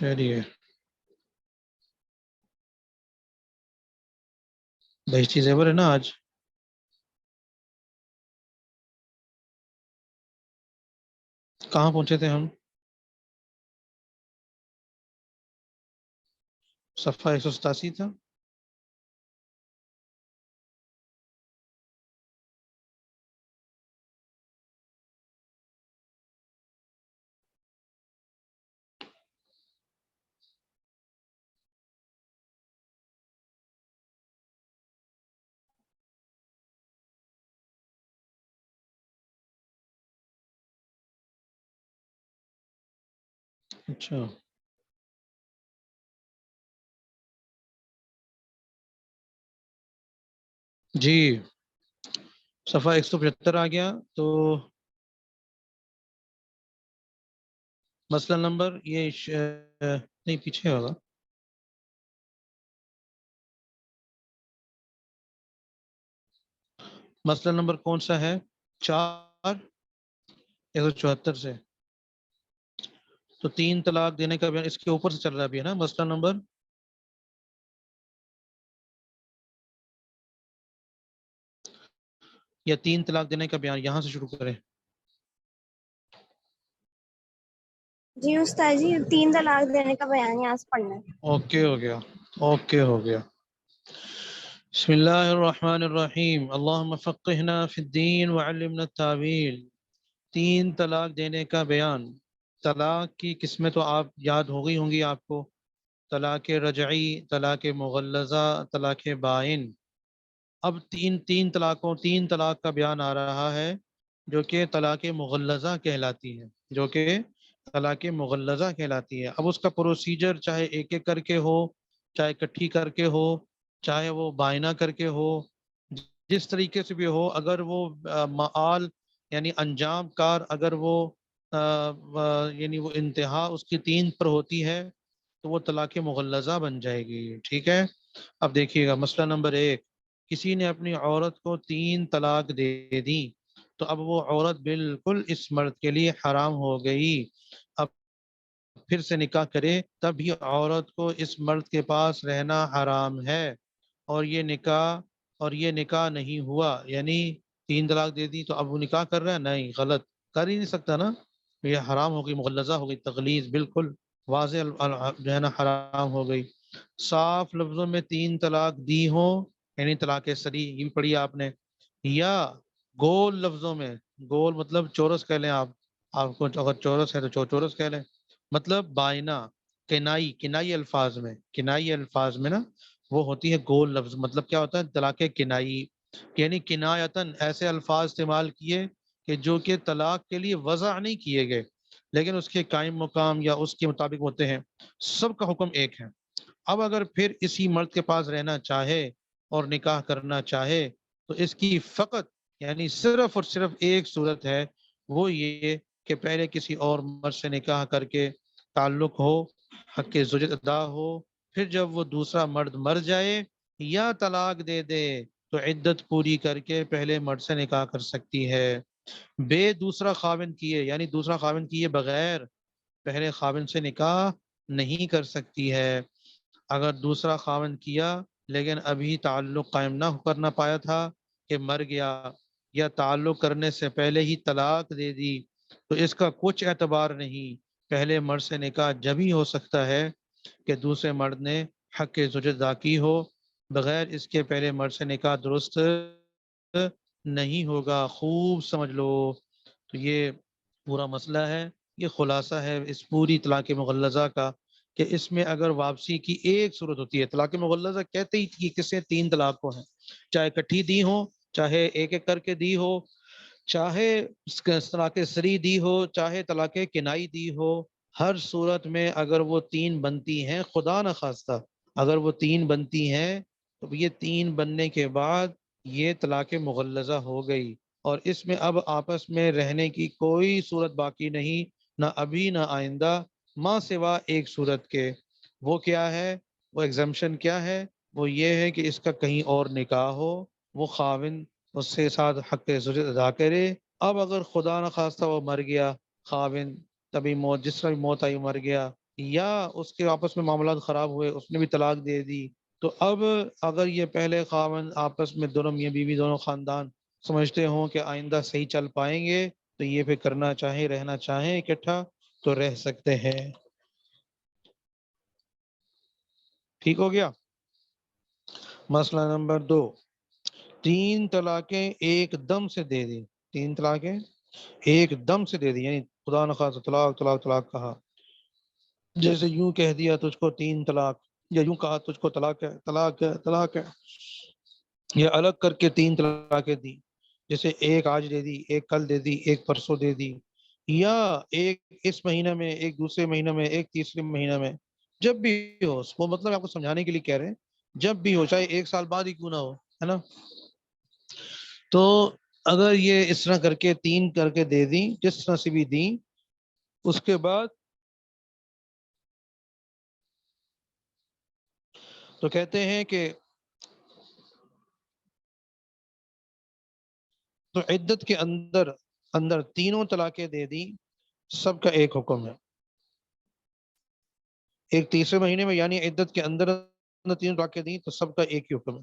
چلیے بہشتی زیور ہے نا آج. کہاں پہنچے تھے ہم؟ صفحہ 187 تھا. اچھا جی، صفحہ 175 آ گیا. تو مسئلہ نمبر یہ نہیں پیچھے ہوگا. مسئلہ نمبر کون سا ہے؟ 4 174 سے. تو 3 طلاق دینے کا بیان اس کے اوپر سے چل رہا بھی ہے نا مسئلہ نمبر. یا 3 طلاق دینے کا بیان یہاں سے شروع کریں؟ جی استاد جی 3 طلاق دینے کا بیان یہاں سے پڑھنا ہے. اوکے ہو گیا، اوکے ہو گیا. بسم اللہ الرحمن الرحیم. اللہم فقہنا فی الدین وعلمنا التاویل. 3 طلاق دینے کا بیان. طلاق کی قسمیں تو آپ یاد ہو گئی ہوں گی آپ کو. طلاق رجعی، طلاق مغلظہ، طلاق بائن. اب تین طلاق کا بیان آ رہا ہے جو کہ طلاق مغلظہ کہلاتی ہے، جو کہ طلاق مغلظہ کہلاتی ہے. اب اس کا پروسیجر چاہے ایک ایک کر کے ہو، چاہے اکٹھی کر کے ہو، چاہے وہ بائنہ کر کے ہو، جس طریقے سے بھی ہو، اگر وہ معال یعنی انجام کار اگر وہ یعنی وہ انتہا اس کی 3 پر ہوتی ہے تو وہ طلاق مغلظہ بن جائے گی. ٹھیک ہے. اب دیکھیے گا مسئلہ نمبر 1. کسی نے اپنی عورت کو 3 طلاق دے دی تو اب وہ عورت بالکل اس مرد کے لیے حرام ہو گئی. اب پھر سے نکاح کرے تب بھی عورت کو اس مرد کے پاس رہنا حرام ہے. اور یہ نکاح نہیں ہوا، یعنی 3 طلاق دے دی تو اب وہ نکاح کر رہا ہے؟ نہیں، غلط، کر ہی نہیں سکتا نا. یہ حرام ہو گئی، مغلظہ ہو گئی، تغلیظ بالکل واضح جو ہے نا حرام ہو گئی. صاف لفظوں میں 3 طلاق دی ہوں، یعنی طلاق صریح یہ بھی پڑھی آپ نے، یا گول لفظوں میں، گول مطلب چورس کہہ لیں آپ کو اگر چورس ہے تو چورس کہہ لیں، مطلب بائنا کنائی الفاظ میں نا وہ ہوتی ہے گول لفظ. مطلب کیا ہوتا ہے؟ طلاق کنائی یعنی کنایتاً ایسے الفاظ استعمال کیے کہ جو کہ طلاق کے لیے وضع نہیں کیے گئے لیکن اس کے قائم مقام یا اس کے مطابق ہوتے ہیں. سب کا حکم ایک ہے. اب اگر پھر اسی مرد کے پاس رہنا چاہے اور نکاح کرنا چاہے تو اس کی فقط یعنی صرف اور صرف ایک صورت ہے، وہ یہ کہ پہلے کسی اور مرد سے نکاح کر کے تعلق ہو، حق زوجت ادا ہو، پھر جب وہ دوسرا مرد مر جائے یا طلاق دے دے تو عدت پوری کر کے پہلے مرد سے نکاح کر سکتی ہے. بے دوسرا خاوند کیے یعنی دوسرا خاوند کیے بغیر پہلے خاوند سے نکاح نہیں کر سکتی ہے. اگر دوسرا خاوند کیا لیکن ابھی تعلق قائم نہ کرنا پایا تھا کہ مر گیا، یا تعلق کرنے سے پہلے ہی طلاق دے دی تو اس کا کچھ اعتبار نہیں. پہلے مرد سے نکاح جب ہی ہو سکتا ہے کہ دوسرے مرد نے حق زوجت ادا کی ہو، بغیر اس کے پہلے مرد سے نکاح درست نہیں ہوگا. خوب سمجھ لو. تو یہ پورا مسئلہ ہے، یہ خلاصہ ہے اس پوری طلاق مغلظہ کا کہ اس میں اگر واپسی کی ایک صورت ہوتی ہے. طلاق مغلظہ کہتے ہی کہ کسے 3 طلاق کو ہیں، چاہے اکٹھی دی ہو، چاہے ایک ایک کر کے دی ہو، چاہے طلاق سری دی ہو، چاہے طلاق کنائی دی ہو. ہر صورت میں اگر وہ 3 بنتی ہیں، خدا نخواستہ اگر وہ 3 بنتی ہیں تو یہ 3 بننے کے بعد یہ طلاق مغلظہ ہو گئی، اور اس میں اب آپس میں رہنے کی کوئی صورت باقی نہیں، نہ ابھی نہ آئندہ، ماں سوا ایک صورت کے. وہ کیا ہے؟ وہ ایگزمپشن کیا ہے؟ وہ یہ ہے کہ اس کا کہیں اور نکاح ہو، وہ خاوند اس کے ساتھ حق زوجت ادا کرے. اب اگر خدا نخواستہ وہ مر گیا خاوند، تبھی موت، جس طرح موت آئی مر گیا، یا اس کے آپس میں معاملات خراب ہوئے، اس نے بھی طلاق دے دی، تو اب اگر یہ پہلے خاوند آپس میں دونوں میاں بیوی دونوں خاندان سمجھتے ہوں کہ آئندہ صحیح چل پائیں گے تو یہ پھر کرنا چاہیں، رہنا چاہیں اکٹھا تو رہ سکتے ہیں۔ ٹھیک ہو گیا؟ مسئلہ نمبر 2، 3 طلاقیں ایک دم سے دے دی، 3 طلاقیں ایک دم سے دے دی، یعنی خدا نخواستہ طلاق طلاق طلاق کہا، جیسے یوں کہہ دیا تجھ کو 3 طلاق، یا یوں کہا تجھ کو طلاق ہے طلاق ہے طلاق ہے، یا الگ کر کے 3 طلاقیں دی، جیسے ایک آج دے دی، ایک کل دے دی، ایک پرسوں دے دی، یا ایک اس مہینہ میں، ایک دوسرے مہینہ میں، ایک تیسرے مہینہ میں، جب بھی ہو، وہ مطلب آپ کو سمجھانے کے لیے کہہ رہے ہیں، جب بھی ہو، چاہے 1 سال بعد ہی کیوں نہ ہو، ہے نا؟ تو اگر یہ اس طرح کر کے 3 کر کے دے دی، جس طرح سے بھی دی، اس کے بعد تو کہتے ہیں کہ تو عدت کے اندر تینوں طلاقیں دے دی، سب کا ایک حکم ہے، ایک تیسرے مہینے میں، یعنی عدت کے اندر تینوں طلاقیں دی تو سب کا ایک ہی حکم ہے،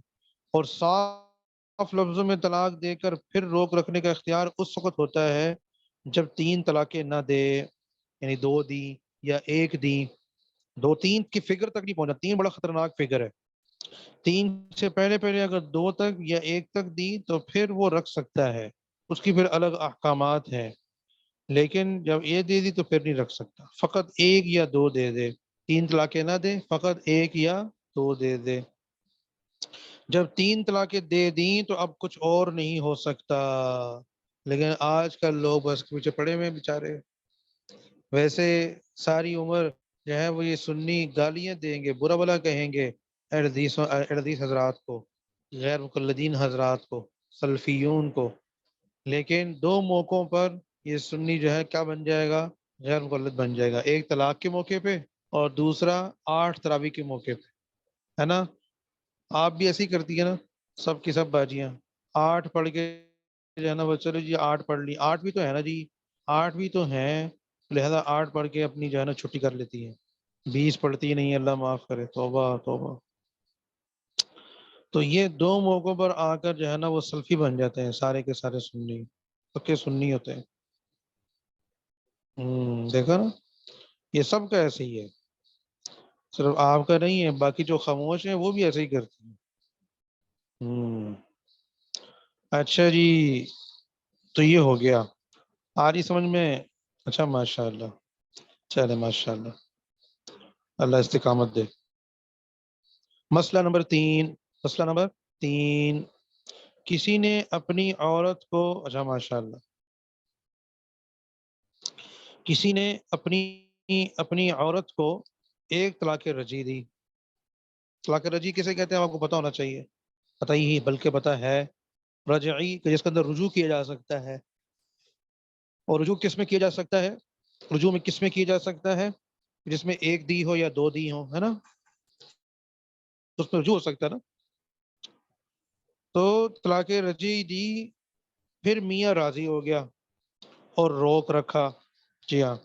اور صاف لفظوں میں طلاق دے کر پھر روک رکھنے کا اختیار اس وقت ہوتا ہے جب 3 طلاقیں نہ دے، یعنی 2 دی یا 1 دی، 2 3 کی فگر تک نہیں پہنچا، 3 بڑا خطرناک فگر ہے، 3 سے پہلے پہلے اگر 2 تک یا 1 تک دی تو پھر وہ رکھ سکتا ہے، اس کی پھر الگ احکامات ہیں، لیکن جب یہ دے دی تو پھر نہیں رکھ سکتا، فقط 1 یا 2 دے دے، 3 طلاقیں نہ دے، فقط 1 یا 2 دے دے۔ جب 3 طلاقیں دے دیں تو اب کچھ اور نہیں ہو سکتا، لیکن آج کل لوگ بس کے پیچھے پڑے ہوئے بیچارے، ویسے ساری عمر جو ہے وہ یہ سنی گالیاں دیں گے، برا بلا کہیں گے احادیث حضرات کو، غیر مقلدین حضرات کو، سلفیون کو، لیکن 2 موقعوں پر یہ سنی جو ہے کیا بن جائے گا؟ غیر مقلد بن جائے گا، ایک طلاق کے موقع پہ اور دوسرا 8 تراویح کے موقع پہ، ہے نا؟ آپ بھی ایسے ہی کرتی ہے نا، سب کی سب باجیاں 8 پڑھ کے جو ہے نا وہ چلو جی 8 پڑھ لی، 8 بھی تو ہے نا جی، 8 بھی تو ہیں، لہذا 8 پڑھ کے اپنی جو ہے نا چھٹی کر لیتی ہیں، 20 پڑھتی نہیں، اللہ معاف کرے، توبہ توبہ۔ تو یہ 2 موقعوں پر آ کر جو ہے نا وہ سلفی بن جاتے ہیں، سارے کے سارے سنی، پکے سنی ہوتے ہیں۔ دیکھا نا، یہ سب کا ایسے ہی ہے، صرف آپ کا نہیں ہے، باقی جو خاموش ہیں وہ بھی ایسے ہی کرتی ہیں۔ اچھا جی، تو یہ ہو گیا، آ رہی سمجھ میں؟ اچھا ماشاء اللہ، چلے ماشاء اللہ، اللہ استقامت دے۔ مسئلہ نمبر 3، مسئلہ نمبر 3، کسی نے اپنی عورت کو، اچھا ماشاء اللہ، کسی نے اپنی عورت کو 1 طلاق رجعی دی، طلاق رجعی کسے کہتے ہیں آپ کو پتہ ہونا چاہیے، پتہ ہی بلکہ پتہ ہے، رجعی کہ جس کے اندر رجوع کیا جا سکتا ہے، اور رجوع کس میں کیا جا سکتا ہے؟ رجوع میں کس میں کیا جا سکتا ہے؟ جس میں 1 دی ہو یا 2 دی ہو، ہے نا، تو اس میں رجوع ہو سکتا ہے نا۔ تو طلاق رجعی دی، پھر میاں راضی ہو گیا اور روک رکھا، جی ہاں،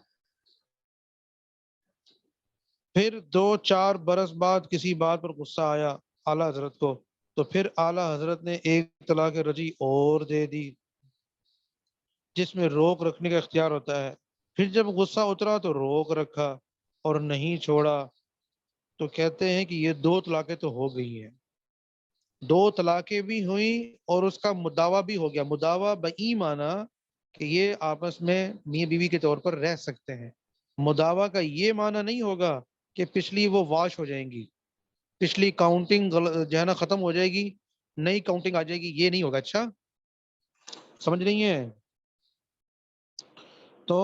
پھر 2 4 برس بعد کسی بات پر غصہ آیا اعلیٰ حضرت کو، تو پھر اعلیٰ حضرت نے 1 طلاق رجعی اور دے دی، جس میں روک رکھنے کا اختیار ہوتا ہے، پھر جب غصہ اترا تو روک رکھا اور نہیں چھوڑا، تو کہتے ہیں کہ یہ 2 طلاقیں تو ہو گئی ہیں، 2 طلاقیں بھی ہوئیں اور اس کا مداوع بھی ہو گیا، مداوع بئی معنی کہ یہ آپس میں میاں بیوی کے طور پر رہ سکتے ہیں، مداوع کا یہ معنی نہیں ہوگا کہ پچھلی وہ واش ہو جائیں گی، پچھلی کاؤنٹنگ جو ہے نا ختم ہو جائے گی، نئی کاؤنٹنگ آ جائے گی، یہ نہیں ہوگا، اچھا سمجھ نہیں ہے؟ تو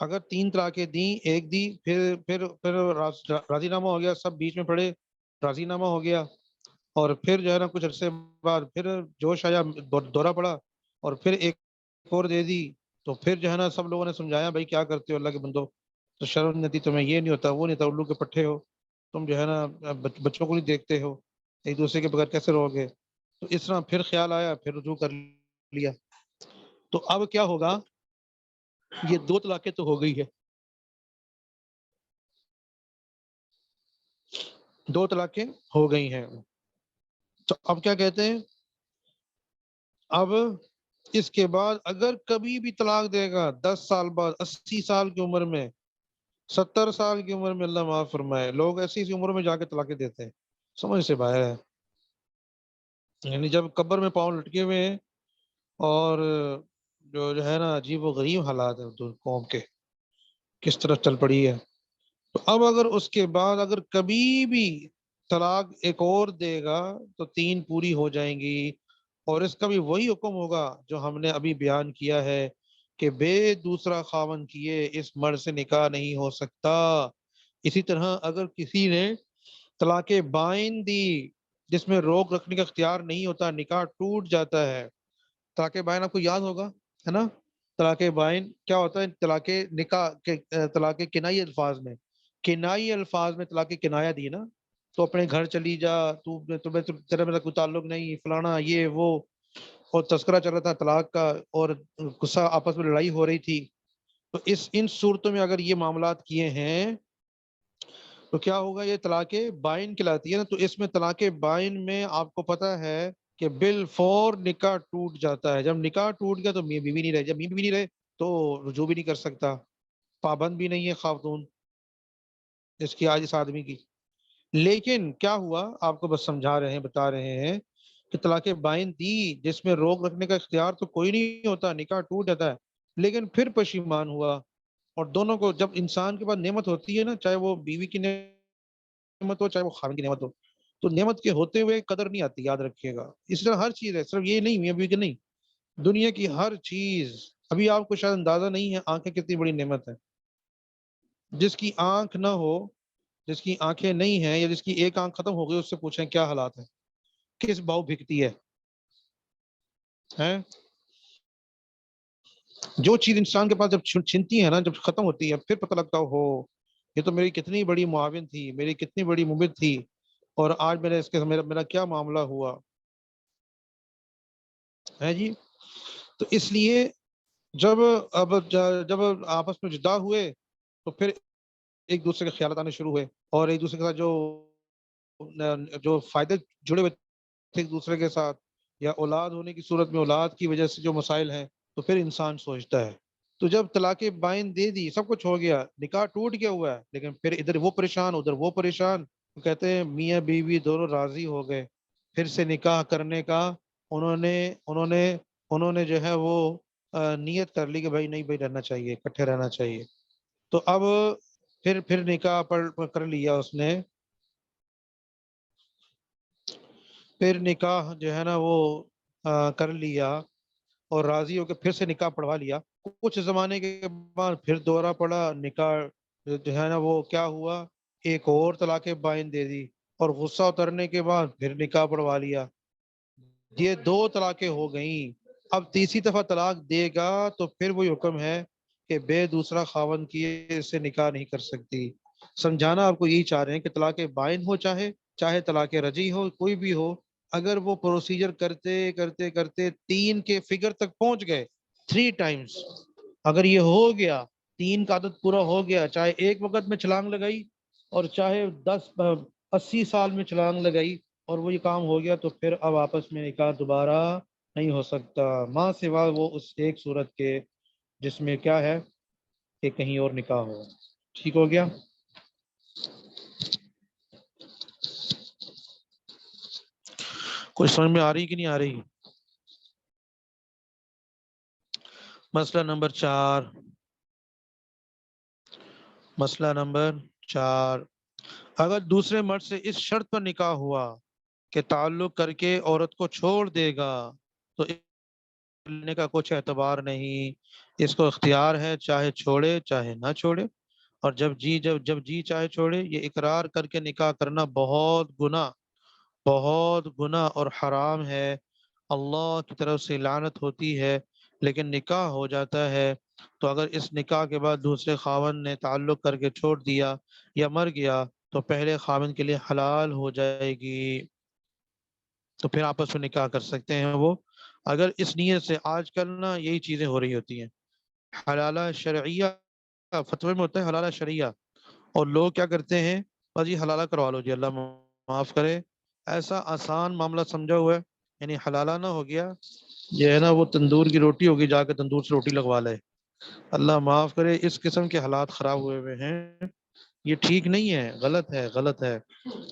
اگر 3 طلاقیں دیں، 1 دی، پھر راضی نامہ ہو گیا، سب بیچ میں پڑے، راضی نامہ ہو گیا، اور پھر جو ہے نا کچھ عرصے بعد پھر جوش آیا، دورہ پڑا، اور پھر 1 اور دے دی، تو پھر جو ہے نا سب لوگوں نے سمجھایا بھائی کیا کرتے ہو اللہ کے بندو، تو شرم نہیں آتی تمہیں، یہ نہیں ہوتا، وہ نہیں ہوتا، الو کے پٹھے ہو تم، جو ہے نا بچوں کو نہیں دیکھتے ہو، ایک دوسرے کے بغیر کیسے رہو گے؟ تو اس طرح پھر خیال آیا، پھر رجوع کر لیا، تو اب کیا ہوگا؟ یہ 2 طلاقیں تو ہو گئی ہے، 2 طلاقیں ہو گئی ہیں. تو اب کیا کہتے ہیں، اب اس کے بعد اگر کبھی بھی طلاق دے گا 10 سال بعد، 80 سال کی عمر میں، 70 سال کی عمر میں، اللہ معاف فرمائے، لوگ ایسی عمر میں جا کے طلاقیں دیتے ہیں، سمجھ سے باہر ہے. یعنی جب قبر میں پاؤں لٹکے ہوئے ہیں، اور جو ہے نا عجیب و غریب حالات ہیں تو قوم کے کس طرح چل پڑی ہے. تو اب اگر اس کے بعد اگر کبھی بھی طلاق ایک اور دے گا تو 3 پوری ہو جائیں گی، اور اس کا بھی وہی حکم ہوگا جو ہم نے ابھی بیان کیا ہے کہ بے دوسرا خاوند کیے اس مرد سے نکاح نہیں ہو سکتا. اسی طرح اگر کسی نے طلاق بائن دی جس میں روک رکھنے کا اختیار نہیں ہوتا، نکاح ٹوٹ جاتا ہے. طلاق بائن آپ کو یاد ہوگا، ہے نا؟ طلاق بائن کیا ہوتا ہے؟ طلاق نکاح کے طلاق کنائی الفاظ میں، کنائی الفاظ میں طلاق کنایا دی نا، تو اپنے گھر چلی جا، تمہیں تیرا میرا کوئی تعلق نہیں، فلانا یہ وہ، اور تذکرہ چل رہا تھا طلاق کا، اور غصہ آپس میں لڑائی ہو رہی تھی. تو ان صورتوں میں اگر یہ معاملات کیے ہیں تو کیا ہوگا؟ یہ طلاق بائن کہلاتی ہے نا. تو اس میں طلاق بائن میں آپ کو پتہ ہے کہ بالفور نکاح ٹوٹ جاتا ہے. جب نکاح ٹوٹ گیا تو میاں بیوی نہیں رہے، جب میاں بیوی نہیں رہے تو رجوع بھی نہیں کر سکتا، پابند بھی نہیں ہے خاتون اس کی آج اس آدمی کی. لیکن کیا ہوا، آپ کو بس سمجھا رہے ہیں، بتا رہے ہیں کہ طلاق بائن دی جس میں روک رکھنے کا اختیار تو کوئی نہیں ہوتا، نکاح ٹوٹ جاتا ہے، لیکن پھر پشیمان ہوا. اور دونوں کو، جب انسان کے پاس نعمت ہوتی ہے نا، چاہے وہ بیوی کی نعمت ہو چاہے وہ خاوند کی نعمت ہو، تو نعمت کے ہوتے ہوئے قدر نہیں آتی، یاد رکھیے گا. اس طرح ہر چیز ہے، صرف یہ نہیں میاں بیوی کی نہیں، دنیا کی ہر چیز. ابھی آپ کو شاید اندازہ نہیں ہے آنکھیں کتنی بڑی نعمت ہے. جس کی آنکھ نہ ہو، جس کی آنکھیں نہیں ہیں، یا جس کی ایک آنکھ ختم ہو گئی، اس سے پوچھیں کیا حالات ہیں، کس بھاؤ بھکتی ہے. جو چیز انسان کے پاس جب چھنتی ہے نا، جب ختم ہوتی ہے، پھر پتہ لگتا ہو یہ تو میری کتنی بڑی معاون تھی، میری کتنی بڑی ممد تھی، اور آج میرے اس کے میرا کیا معاملہ ہوا ہے جی. تو اس لیے جب آپس میں جدا ہوئے تو پھر ایک دوسرے کے خیالات آنے شروع ہوئے، اور ایک دوسرے کے ساتھ جو فائدے جڑے ہوئے تھے ایک دوسرے کے ساتھ، یا اولاد ہونے کی صورت میں اولاد کی وجہ سے جو مسائل ہیں، تو پھر انسان سوچتا ہے. تو جب طلاق بائن دے دی، سب کچھ ہو گیا، نکاح ٹوٹ گیا ہوا ہے، لیکن پھر ادھر وہ پریشان ادھر وہ پریشان. تو کہتے ہیں میاں بیوی دونوں راضی ہو گئے پھر سے نکاح کرنے کا. انہوں نے جو ہے وہ نیت کر لی کہ بھائی نہیں بھائی، رہنا چاہیے، اکٹھے رہنا چاہیے. تو اب پھر نکاح کر لیا اس نے، پھر نکاح جو ہے نا وہ کر لیا، اور راضی ہو کے پھر سے نکاح پڑھوا لیا. کچھ زمانے کے بعد پھر دورہ پڑا، نکاح جو ہے نا وہ کیا ہوا، ایک اور طلاق بائن دے دی، اور غصہ اترنے کے بعد پھر نکاح پڑھوا لیا. یہ 2 طلاقیں ہو گئیں. اب تیسری دفعہ طلاق دے گا تو پھر وہی حکم ہے کہ بے دوسرا خاوند کیے اس سے نکاح نہیں کر سکتی. سمجھانا آپ کو یہی چاہ رہے ہیں کہ طلاق بائن ہو، چاہے طلاق رجعی ہو، کوئی بھی ہو، اگر وہ پروسیجر کرتے کرتے کرتے 3 کے فگر تک پہنچ گئے، 3 ٹائمز، اگر یہ ہو گیا، 3 کا عدد پورا ہو گیا، چاہے ایک وقت میں چھلانگ لگائی اور چاہے 80 سال میں چھلانگ لگائی، اور وہ یہ کام ہو گیا، تو پھر اب آپس میں نکاح دوبارہ نہیں ہو سکتا، ماں سوا وہ اس ایک صورت کے جس میں کیا ہے کہ کہیں اور نکاح ہو. ٹھیک ہو گیا؟ کوئی سمجھ میں آ رہی کہ نہیں آ رہی؟ مسئلہ نمبر 4. مسئلہ نمبر 4، اگر دوسرے مرد سے اس شرط پر نکاح ہوا کہ تعلق کر کے عورت کو چھوڑ دے گا تو لینے کا کچھ اعتبار نہیں، اس کو اختیار ہے، چاہے چھوڑے چاہے نہ چھوڑے. اور جب جی چاہے چھوڑے. یہ اقرار کر کے نکاح کرنا بہت گناہ اور حرام ہے، اللہ کی طرف سے لعنت ہوتی ہے. لیکن نکاح ہو جاتا ہے، تو اگر اس نکاح کے بعد دوسرے خاوند نے تعلق کر کے چھوڑ دیا یا مر گیا تو پہلے خاوند کے لیے حلال ہو جائے گی، تو پھر آپس میں نکاح کر سکتے ہیں وہ. اگر اس نیت سے، آج کل نا یہی چیزیں ہو رہی ہوتی ہیں، حلالہ شرعیہ فتوی میں ہوتا ہے حلالہ شرعیہ، اور لوگ کیا کرتے ہیں، بس جی حلالہ کروا لو جی، اللہ معاف کرے، ایسا آسان معاملہ سمجھا ہوا ہے، یعنی حلالہ نہ ہو گیا یہ ہے نا وہ تندور کی روٹی ہوگی، جا کے تندور سے روٹی لگوا لے، اللہ معاف کرے، اس قسم کے حالات خراب ہوئے ہوئے ہیں، یہ ٹھیک نہیں ہے، غلط ہے، غلط ہے،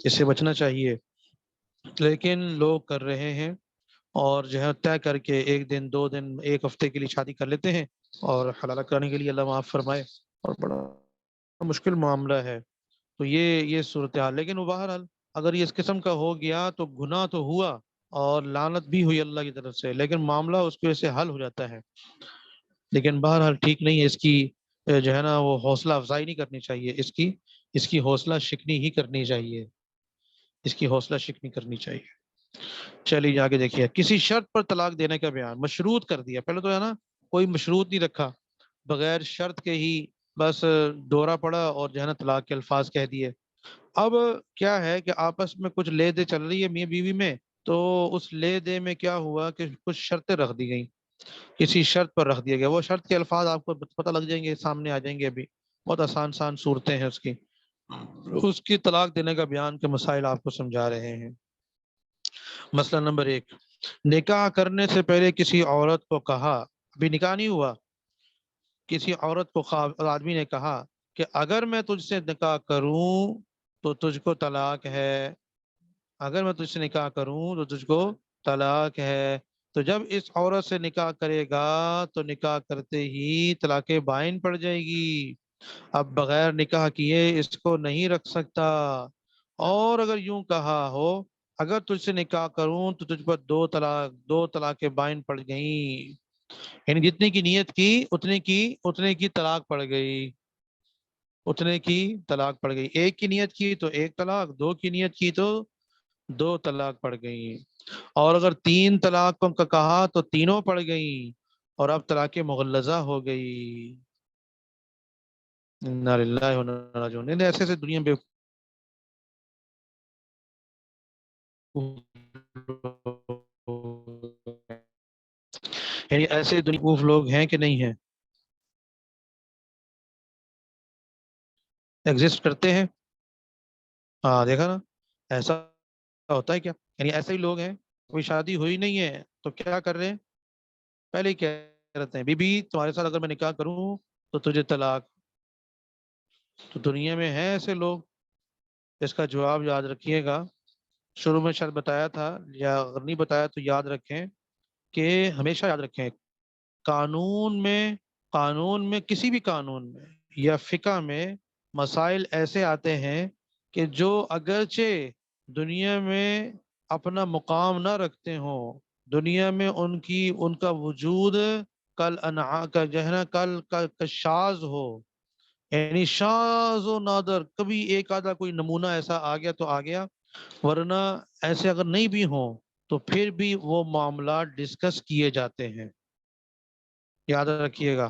اس سے بچنا چاہیے، لیکن لوگ کر رہے ہیں، اور جو ہے طے کر کے ایک دن 2 دن 1 ہفتے کے لیے شادی کر لیتے ہیں، اور حلالہ کرنے کے لیے اللہ معاف فرمائے، اور بڑا مشکل معاملہ ہے، تو یہ صورتحال، لیکن وہ بہرحال اگر یہ اس قسم کا ہو گیا تو گناہ تو ہوا اور لعنت بھی ہوئی اللہ کی طرف سے، لیکن معاملہ اس کی وجہ سے حل ہو جاتا ہے، لیکن بہرحال ٹھیک نہیں ہے، اس کی جو ہے نا وہ حوصلہ افزائی نہیں کرنی چاہیے، اس کی حوصلہ شکنی ہی کرنی چاہیے، اس کی حوصلہ شکنی کرنی چاہیے۔ چلیے جا کے دیکھیے، کسی شرط پر طلاق دینے کا بیان، مشروط کر دیا، پہلے تو ہے نا کوئی مشروط نہیں رکھا، بغیر شرط کے ہی بس دورہ پڑا اور جو ہے نا طلاق کے الفاظ کہہ دیے، اب کیا ہے کہ آپس میں کچھ لے دے چل رہی ہے میاں بیوی میں، تو اس لے دے میں کیا ہوا کہ کچھ شرطیں رکھ دی گئیں، کسی شرط پر رکھ دیا گیا، وہ شرط کے الفاظ آپ کو پتہ لگ جائیں گے، سامنے آ جائیں گے، ابھی بہت آسان آسان صورتیں ہیں اس کی طلاق دینے کا بیان کے مسائل آپ کو سمجھا رہے ہیں۔ مسئلہ نمبر 1، نکاح کرنے سے پہلے کسی عورت کو کہا، ابھی نکاح نہیں ہوا، کسی عورت کو آدمی نے کہا کہ اگر میں تجھ سے نکاح کروں تو تجھ کو طلاق ہے، اگر میں تجھ سے نکاح کروں تو تجھ کو طلاق ہے، تو جب اس عورت سے نکاح کرے گا تو نکاح کرتے ہی طلاق بائن پڑ جائے گی، اب بغیر نکاح کیے اس کو نہیں رکھ سکتا، اور اگر یوں کہا ہو اگر تجھ سے نکاح کروں تو تجھ پر 2 طلاق بائن پڑ گئیں، یعنی جتنے کی نیت کی اتنے کی طلاق پڑ گئی، اتنے کی طلاق پڑ گئی، ایک کی نیت کی تو 1 طلاق، 2 کی نیت کی تو 2 طلاق پڑ گئی، اور اگر 3 طلاق کا کہا تو تینوں پڑ گئی، اور اب طلاق مغلظہ ہو گئی، انا للہ و انا الیہ راجعون، نہیں ایسے ایسے دنیا میں یعنی ایسے دنیا لوگ ہیں کہ نہیں ہیں، ایگزسٹ کرتے ہیں، ہاں دیکھا نا، ایسا ہوتا ہے کیا، یعنی ایسے ہی لوگ ہیں، کوئی شادی ہوئی نہیں ہے تو کیا کر رہے ہیں، پہلے ہی کہہ رہتے ہیں بی بی تمہارے ساتھ اگر میں نکاح کروں تو تجھے طلاق، تو دنیا میں ہیں ایسے لوگ، اس کا جواب یاد رکھیے گا، شروع میں شاید بتایا تھا، یا اگر نہیں بتایا تو یاد رکھیں، کہ ہمیشہ یاد رکھیں، قانون میں کسی بھی قانون میں یا فقہ میں مسائل ایسے آتے ہیں کہ جو اگرچہ دنیا میں اپنا مقام نہ رکھتے ہوں، دنیا میں ان کا وجود کا جو ہے نا کل شاذ ہو، یعنی شاذ و نادر، کبھی ایک آدھا کوئی نمونہ ایسا آ گیا تو آ گیا، ورنہ ایسے اگر نہیں بھی ہوں تو پھر بھی وہ معاملات ڈسکس کیے جاتے ہیں، یاد رکھیے گا،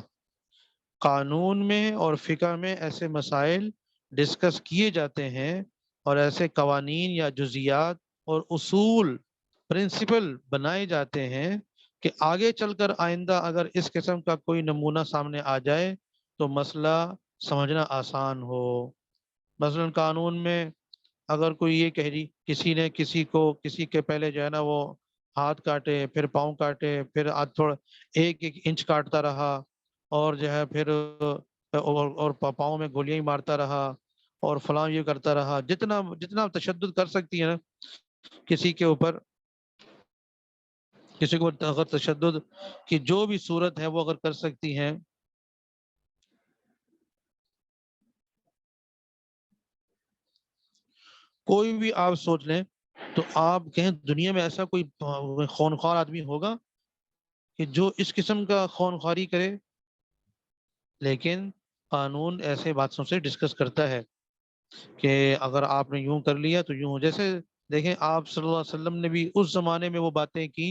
قانون میں اور فقہ میں ایسے مسائل ڈسکس کیے جاتے ہیں، اور ایسے قوانین یا جزیات اور اصول پرنسپل بنائے جاتے ہیں کہ آگے چل کر آئندہ اگر اس قسم کا کوئی نمونہ سامنے آ جائے تو مسئلہ سمجھنا آسان ہو، مثلا قانون میں اگر کوئی یہ کہہ دی، کسی کے پہلے جو ہے نا وہ ہاتھ کاٹے، پھر پاؤں کاٹے، پھر تھوڑا 1 1 انچ کاٹتا رہا، اور جو ہے پھر اور پاؤں میں گولیاں ہی مارتا رہا، اور فلاں یہ کرتا رہا، جتنا جتنا تشدد کر سکتی ہے نا کسی کے اوپر، اگر تشدد کی جو بھی صورت ہے وہ اگر کر سکتی ہیں، کوئی بھی آپ سوچ لیں، تو آپ کہیں دنیا میں ایسا کوئی خونخوار آدمی ہوگا کہ جو اس قسم کا خونخواری کرے، لیکن قانون ایسے باتوں سے ڈسکس کرتا ہے کہ اگر آپ نے یوں کر لیا تو یوں، جیسے دیکھیں آپ صلی اللہ علیہ وسلم نے بھی اس زمانے میں وہ باتیں کی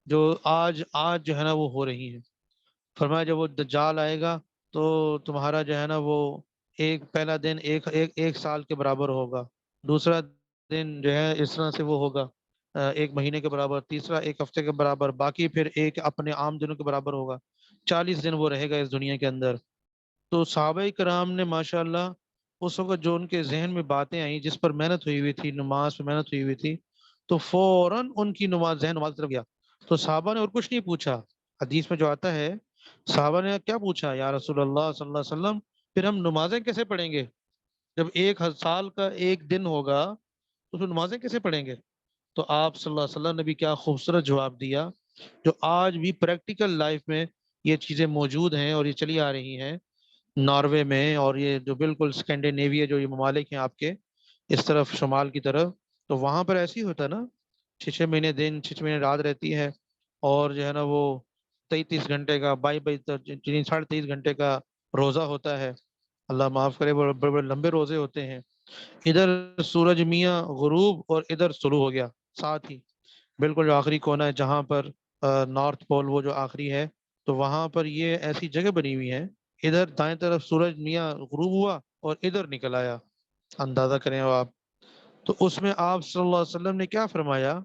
جو آج جو ہے نا وہ ہو رہی ہیں، فرمایا جب وہ دجال آئے گا تو تمہارا جو ہے نا وہ پہلا دن ایک سال کے برابر ہوگا، دوسرا دن جو ہے اس طرح سے وہ ہوگا 1 مہینے کے برابر، تیسرا 1 ہفتے کے برابر، باقی پھر ایک اپنے عام دنوں کے برابر ہوگا، 40 دن وہ رہے گا اس دنیا کے اندر، تو صحابہ کرام نے ماشاءاللہ اس وقت جو ان کے ذہن میں باتیں آئیں جس پر محنت ہوئی ہوئی تھی، نماز پہ محنت ہوئی ہوئی تھی، تو فوراً ان کی ذہن نماز کی طرف گیا. تو صحابہ نے اور کچھ نہیں پوچھا. حدیث میں جو آتا ہے صحابہ نے کیا پوچھا، یا رسول اللہ صلی اللہ علیہ وسلم پھر ہم نمازیں کیسے پڑھیں گے؟ جب 1 سال کا ایک دن ہوگا تو پھر نمازیں کیسے پڑھیں گے؟ تو آپ صلی اللہ علیہ وسلم نے بھی کیا خوبصورت جواب دیا، جو آج بھی پریکٹیکل لائف میں یہ چیزیں موجود ہیں اور یہ چلی آ رہی ہیں. ناروے میں اور یہ جو بالکل اسکینڈینیویا جو یہ ممالک ہیں آپ کے اس طرف شمال کی طرف، تو وہاں پر ایسے ہی ہوتا ہے نا، 6 مہینے دن 6 مہینے رات رہتی ہے، اور جو ہے نا وہ 23 گھنٹے کا 23.5 کا روزہ ہوتا ہے. اللہ معاف کرے، بڑے بڑے لمبے روزے ہوتے ہیں. ادھر سورج میاں غروب اور ادھر شروع ہو گیا ساتھ ہی. بالکل جو آخری کونا ہے جہاں پر نارتھ پول وہ جو آخری ہے، تو وہاں پر یہ ایسی جگہ بنی ہوئی ہے، ادھر دائیں طرف سورج میاں غروب ہوا اور ادھر نکل آیا. اندازہ کریں آپ. تو اس میں آپ صلی اللہ علیہ وسلم نے کیا فرمایا؟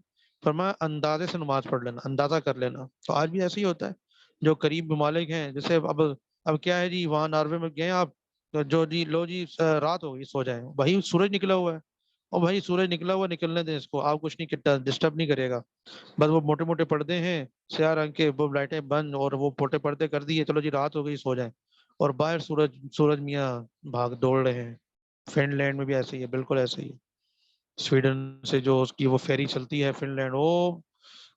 فرمایا اندازے سے نماز پڑھ لینا، اندازہ کر لینا. تو آج بھی ایسے ہی ہوتا ہے. جو قریب ممالک ہیں جیسے اب کیا ہے جی، وہاں ناروے میں گئے آپ، تو جو جی لو جی رات ہو گئی سو جائیں، وہی سورج نکلا ہوا ہے. اور بھائی سورج نکلا ہوا نکلنے دیں اس کو، آپ کچھ نہیں ڈسٹرب نہیں کرے گا. بس وہ موٹے موٹے پردے ہیں سیاہ رنگ کے، وہ لائٹیں بند اور وہ موٹے پردے کر دیے، چلو جی رات ہو گئی سو جائیں. اور باہر سورج میاں بھاگ دوڑ رہے ہیں. فن لینڈ میں بھی ایسے ہی ہے، بالکل ایسے ہی ہے. سویڈن سے جو اس کی وہ فیری چلتی ہے فن لینڈ، وہ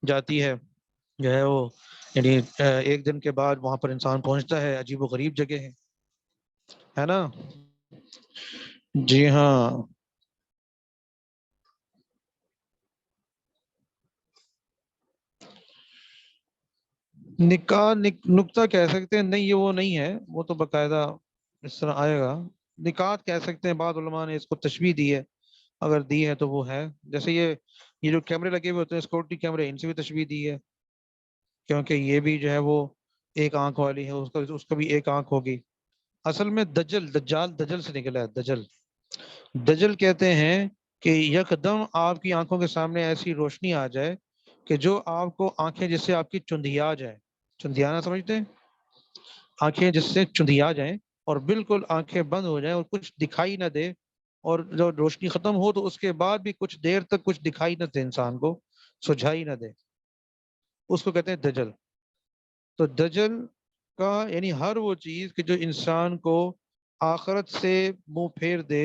جاتی ہے جو ہے وہ، یعنی ایک دن کے بعد وہاں پر انسان پہنچتا ہے. عجیب و غریب جگہ ہے نا. جی ہاں. نکاح نقطہ کہہ سکتے ہیں، نہیں یہ وہ نہیں ہے، وہ تو باقاعدہ اس طرح آئے گا. نکاح کہہ سکتے ہیں، بعض علماء نے اس کو تشبیہ دی ہے، اگر دی ہے تو وہ ہے. جیسے یہ جو کیمرے لگے ہوئے ہوتے ہیں سیکورٹی کیمرے، ان سے بھی تشبیہ دی ہے، کیونکہ یہ بھی جو ہے وہ ایک آنکھ والی ہے، اس کا بھی ایک آنکھ ہوگی. اصل میں دجال دجل سے نکلا ہے. دجل کہتے ہیں کہ یکدم آپ کی آنکھوں کے سامنے ایسی روشنی آ جائے کہ جو آپ کو آنکھیں جس سے آپ کی چندیا جائیں. چندیانا سمجھتے ہیں؟ آنکھیں جس سے چندیا جائیں اور بالکل آنکھیں بند ہو جائیں اور کچھ دکھائی نہ دے، اور جو روشنی ختم ہو تو اس کے بعد بھی کچھ دیر تک کچھ دکھائی نہ دے، انسان کو سجھائی نہ دے، اس کو کہتے ہیں دجل. تو دجل کا یعنی ہر وہ چیز کہ جو انسان کو آخرت سے منہ پھیر دے،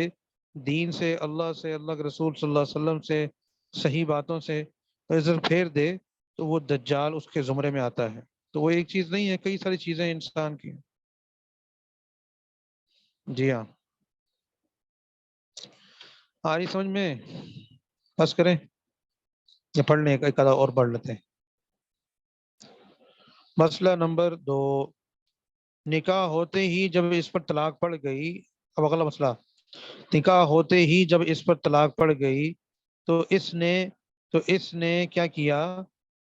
دین سے، اللہ سے، اللہ کے رسول صلی اللہ علیہ وسلم سے، صحیح باتوں سے نظر پھیر دے، تو وہ دجال اس کے زمرے میں آتا ہے. تو وہ ایک چیز نہیں ہے، کئی ساری چیزیں انسان کی. جی ہاں. آ رہی سمجھ میں؟ بس کریں یا پڑھ لیں، ایک آدھا اور پڑھ لیتے ہیں. مسئلہ نمبر 2، نکاح ہوتے ہی جب اس پر طلاق پڑ گئی. اب اگلا مسئلہ، نکاح ہوتے ہی جب اس پر طلاق پڑ گئی تو اس نے کیا کیا؟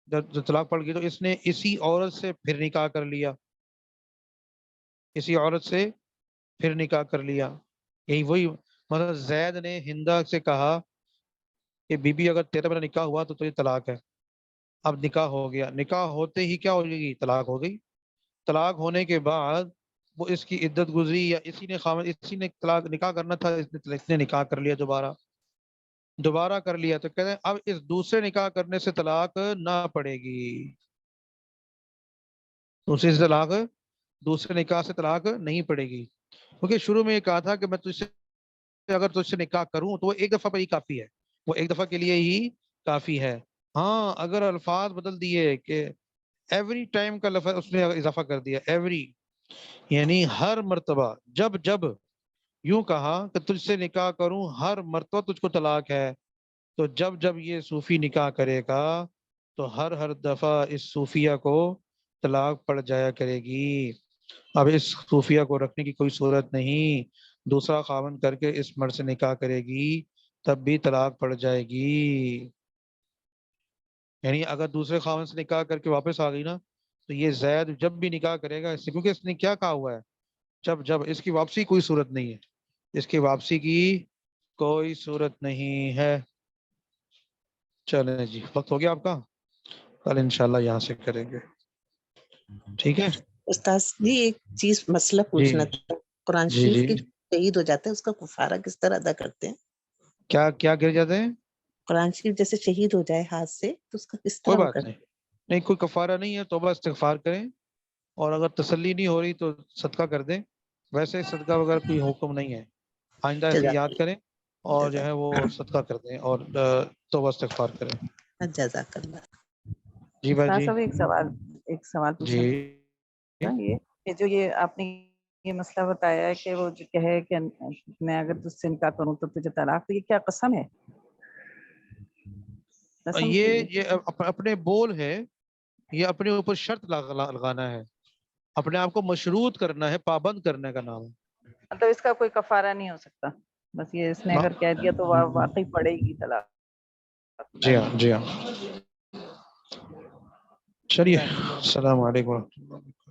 جب طلاق پڑ گئی تو اس نے اسی عورت سے پھر نکاح کر لیا. اسی عورت سے پھر نکاح کر لیا. یہی وہی مطلب زید نے ہندا سے کہا کہ بی بی اگر تیرا میرا نکاح ہوا تو تجھے طلاق ہے. اب نکاح ہو گیا، نکاح ہوتے ہی کیا ہو گئی؟ طلاق ہو گئی. طلاق ہونے کے بعد وہ اس کی عدت گزری، یا اسی نے طلاق نکاح کرنا تھا، اس نے نکاح کر لیا، دوبارہ کر لیا، تو کہتے ہیں اب اس دوسرے نکاح کرنے سے طلاق نہ پڑے گی. دوسرے نکاح سے طلاق نہیں پڑے گی، کیونکہ شروع میں یہ کہا تھا کہ میں اگر تجھ سے نکاح کروں تو وہ ایک دفعہ پر ہی کافی ہے، وہ ایک دفعہ کے لیے ہی کافی ہے. ہاں اگر الفاظ بدل دیے کہ ایوری ٹائم کا لفظ اس نے اضافہ کر دیا، ایوری یعنی ہر مرتبہ، جب یوں کہا کہ تجھ سے نکاح کروں ہر مرتبہ تجھ کو طلاق ہے، تو جب یہ صوفی نکاح کرے گا تو ہر دفعہ اس صوفیہ کو طلاق پڑ جایا کرے گی. اب اس صوفیہ کو رکھنے کی کوئی صورت نہیں. دوسرا خاوند کر کے اس مرد سے نکاح کرے گی تب بھی طلاق پڑ جائے گی. یعنی اگر دوسرے خاوند سے نکاح کر کے واپس آ گئی نا، تو یہ زید جب بھی نکاح کرے گا اس سے، کیونکہ اس نے کیا کہا ہوا ہے، جب اس کی واپسی کوئی صورت نہیں ہے، اس کی واپسی کی کوئی صورت نہیں ہے. چلیں جی، وقت ہو گیا آپ کا، کل انشاءاللہ یہاں سے کریں گے. ٹھیک ہے استاذ جی ایک چیز مسئلہ جی پوچھنا تھا. قرآن جی شریف جی کی شہید ہو جاتا ہے اس کا کفارہ کس طرح ادا کرتے ہیں؟ کیا کیا گر جاتے ہیں؟ قرآن شریف جیسے شہید ہو جائے ہاتھ سے تو اس کا کس کوئی طرح وہ بات کرتے نہیں، نہیں کوئی کفارہ نہیں ہے، توبہ استغفار کریں، اور اگر تسلی نہیں ہو رہی تو صدقہ کر دیں. ویسے صدقہ وغیرہ کوئی حکم نہیں ہے، آئندہ ہیں؟ احتیاط کریں اور جو ہے وہ جزاک صدقہ کر دیں اور توبہ استغفار کریں. جزاک اللہ. جی بھائی استاد جی. صاحب ایک سوال پوچھنا جی تھا، یہ کہ جو یہ آپ نے یہ مسئلہ بتایا ہے کہ وہ جو کہے کہ میں اگر تجھ سے نکاح کروں تو تجھے طلاق، تو یہ کیا قسم ہے؟ قسم کی یہ اپنے بول ہے، یہ اپنے اوپر شرط لگانا ہے، اپنے آپ کو مشروط کرنا ہے، پابند کرنے کا نام ہے. مطلب اس کا کوئی کفارہ نہیں ہو سکتا، بس یہ اس نے اگر کہہ دیا تو واقعی پڑے گی طلاق. جی ہاں جی ہاں. چلیے السلام علیکم ورحمۃ اللہ.